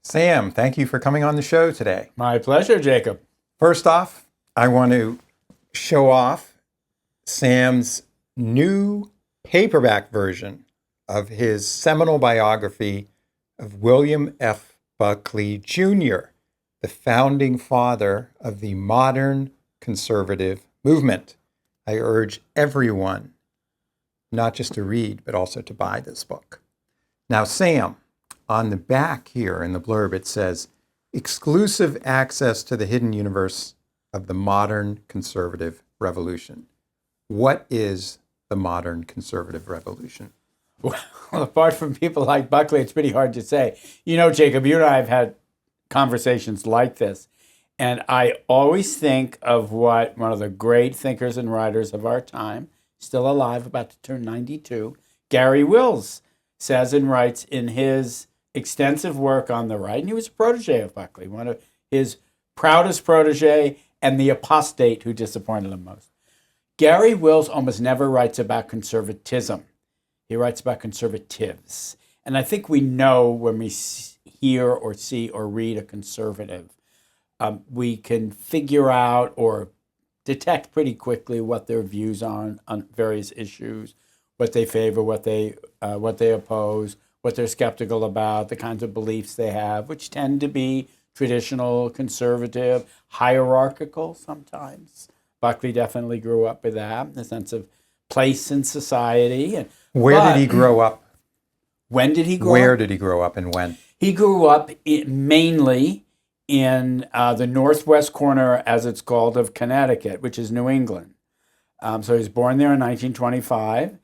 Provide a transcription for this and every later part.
Sam, thank you for coming on the show today. My pleasure, Jacob. First off, I want to show off Sam's new paperback version of his seminal biography of William F. Buckley Jr., the founding father of the modern conservative movement. I urge everyone not just to read, but also to buy this book. Now, Sam, on the back here in the blurb, it says, exclusive access to the hidden universe of the modern conservative revolution. What is the modern conservative revolution? Well, apart from people like Buckley, it's pretty hard to say. You know, Jacob, you and I have had conversations like this, and I always think of what one of the great thinkers and writers of our time, still alive, about to turn 92, Garry Wills, says and writes in his extensive work on the right, and he was a protege of Buckley, one of his proudest protege and the apostate who disappointed him most. Garry Wills almost never writes about conservatism. He writes about conservatives. And I think we know when we hear or see or read a conservative, we can figure out or detect pretty quickly what their views are on various issues, what they favor, what they oppose, what they're skeptical about, the kinds of beliefs they have, which tend to be traditional, conservative, hierarchical sometimes. Buckley definitely grew up with that, the sense of place in society. Where did he grow up? When did he grow up? Where did he grow up and when? He grew up mainly in the northwest corner, as it's called, of Connecticut, which is New England. So he was born there in 1925.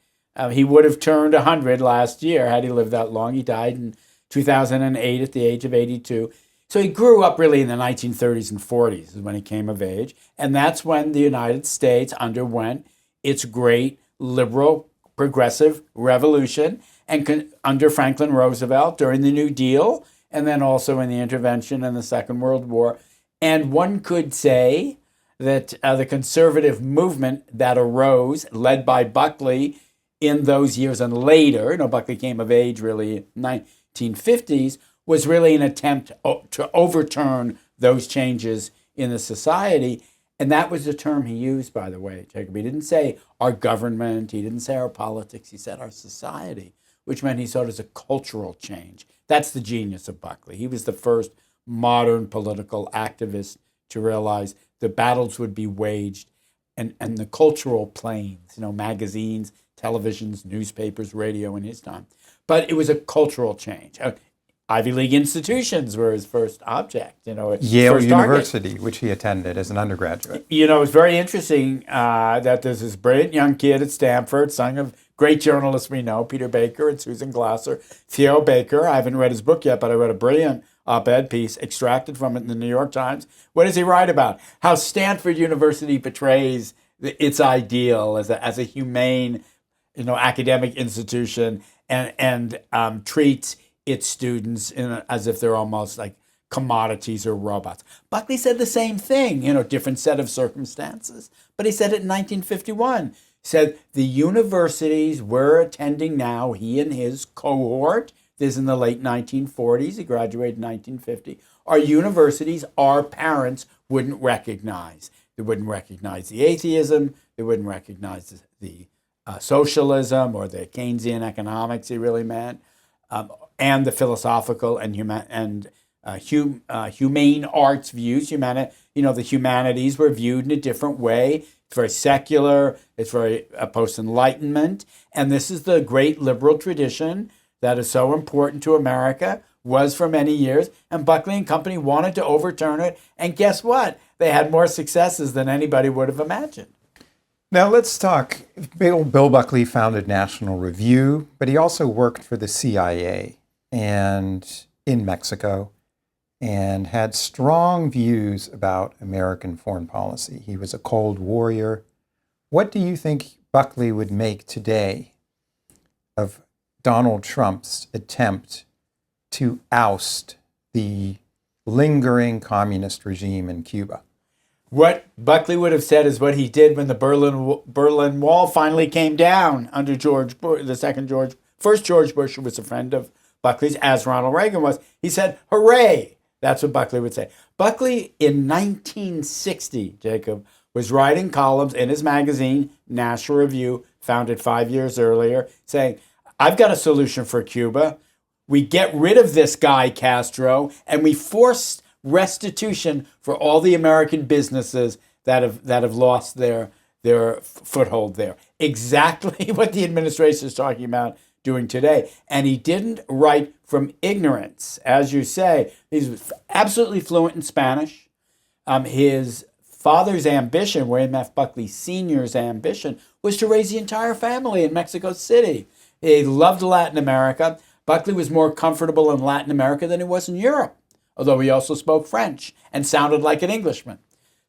He would have turned 100 last year had he lived that long. He died in 2008 at the age of 82. So he grew up really in the 1930s and 40s is when he came of age. And that's when the United States underwent its great liberal progressive revolution and under Franklin Roosevelt during the New Deal, and then also in the intervention in the Second World War. And one could say that the conservative movement that arose, led by Buckley in those years and later, Buckley came of age really in the 1950s, was really an attempt to overturn those changes in the society. And that was the term he used, by the way, Jacob. He didn't say our government, he didn't say our politics, he said our society, which meant he saw it as a cultural change. That's the genius of Buckley. He was the first modern political activist to realize the battles would be waged and the cultural planes, magazines, televisions, newspapers, radio in his time. But it was a cultural change. Ivy League institutions were his first object. Yale University, which he attended as an undergraduate. It's very interesting that there's this brilliant young kid at Stanford, son of great journalists we know, Peter Baker and Susan Glasser, Theo Baker. I haven't read his book yet, but I read a brilliant op-ed piece extracted from it in the New York Times. What does he write about? How Stanford University betrays its ideal as a humane, academic institution and treats its students as if they're almost like commodities or robots. Buckley said the same thing, different set of circumstances. But he said it in 1951. He said the universities we're attending now, he and his cohort, this is in the late 1940s, he graduated in 1950, are universities our parents wouldn't recognize. They wouldn't recognize the atheism, they wouldn't recognize the socialism or the Keynesian economics he really meant, and the philosophical and humane arts views. The humanities were viewed in a different way. It's very secular. It's very post-Enlightenment. And this is the great liberal tradition that is so important to America, was for many years. And Buckley and Company wanted to overturn it. And guess what? They had more successes than anybody would have imagined. Now let's talk. Bill Buckley founded National Review, but he also worked for the CIA and in Mexico and had strong views about American foreign policy. He was a Cold Warrior. What do you think Buckley would make today of Donald Trump's attempt to oust the lingering communist regime in Cuba? What Buckley would have said is what he did when the Berlin Wall finally came down under George Bush, first George Bush, who was a friend of Buckley's, as Ronald Reagan was. He said, hooray! That's what Buckley would say. Buckley, in 1960, Jacob, was writing columns in his magazine, National Review, founded 5 years earlier, saying, I've got a solution for Cuba. We get rid of this guy, Castro, and we force restitution for all the American businesses that have lost their foothold there. Exactly what the administration is talking about doing today. And he didn't write from ignorance. As you say, he's absolutely fluent in Spanish. His father's ambition, William F. Buckley Sr.'s ambition, was to raise the entire family in Mexico City. He loved Latin America. Buckley was more comfortable in Latin America than he was in Europe, although he also spoke French and sounded like an Englishman.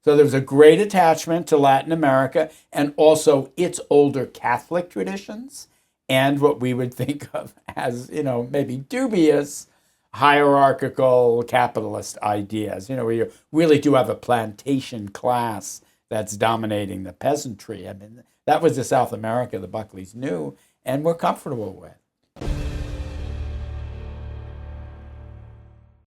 So there was a great attachment to Latin America and also its older Catholic traditions and what we would think of as, maybe dubious hierarchical capitalist ideas, where you really do have a plantation class that's dominating the peasantry. I mean, that was the South America the Buckleys knew and were comfortable with.